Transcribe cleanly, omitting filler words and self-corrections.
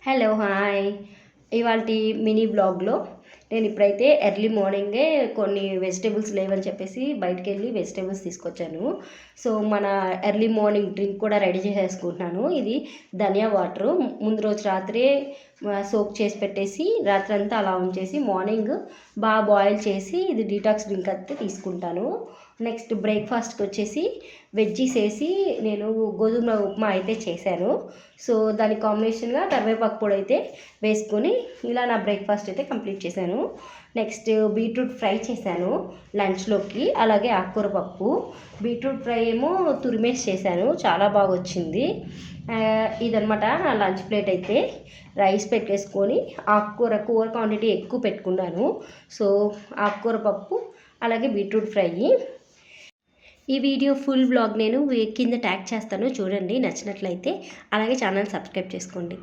Hello hi. ఇవాల్టి mini బ్లాగ్లో నేను ఇప్పుడైతే ఎర్లీ మార్నింగే కొన్ని వెజిటేబుల్స్ లేవని చెప్పేసి బయటికి వెళ్ళి వెజిటేబుల్స్ తీసుకొచ్చాను. సో మన ఎర్లీ మార్నింగ్ డ్రింక్ కూడా రెడీ చేసేసుకుంటున్నాను. ఇది ధనియా వాటరు ముందు రోజు రాత్రే సోక్ చేసి పెట్టేసి రాత్రంతా అలా ఉంచేసి మార్నింగ్ బాగా బాయిల్ చేసి ఇది డీటాక్స్ డ్రింక్ అయితే తీసుకుంటాను. నెక్స్ట్ బ్రేక్ఫాస్ట్కి వచ్చేసి వెజ్జీస్ వేసి నేను గోధుమ ఉప్మా అయితే చేశాను. సో దాని కాంబినేషన్గా కరివేపాకు పొడి అయితే వేసుకొని ఇలా నా బ్రేక్ఫాస్ట్ అయితే కంప్లీట్ చేశాను. నెక్స్ట్ బీట్రూట్ ఫ్రై చేశాను లంచ్లోకి. అలాగే ఆకుకూర పప్పు, బీట్రూట్ ఫ్రై ఏమో తురిమేసి చేశాను, చాలా బాగా వచ్చింది. ఇదనమాట నా లంచ్ ప్లేట్. అయితే రైస్ పెట్టేసుకొని కూర క్వాంటిటీ ఎక్కువ పెట్టుకున్నాను. సో ఆకుకూర పప్పు అలాగే బీట్రూట్ ఫ్రై. ఈ వీడియో ఫుల్ బ్లాగ్ నేను కింద ట్యాగ్ చేస్తాను, చూడండి నచ్చినట్లయితే. అలాగే ఛానల్ సబ్స్క్రైబ్ చేసుకోండి.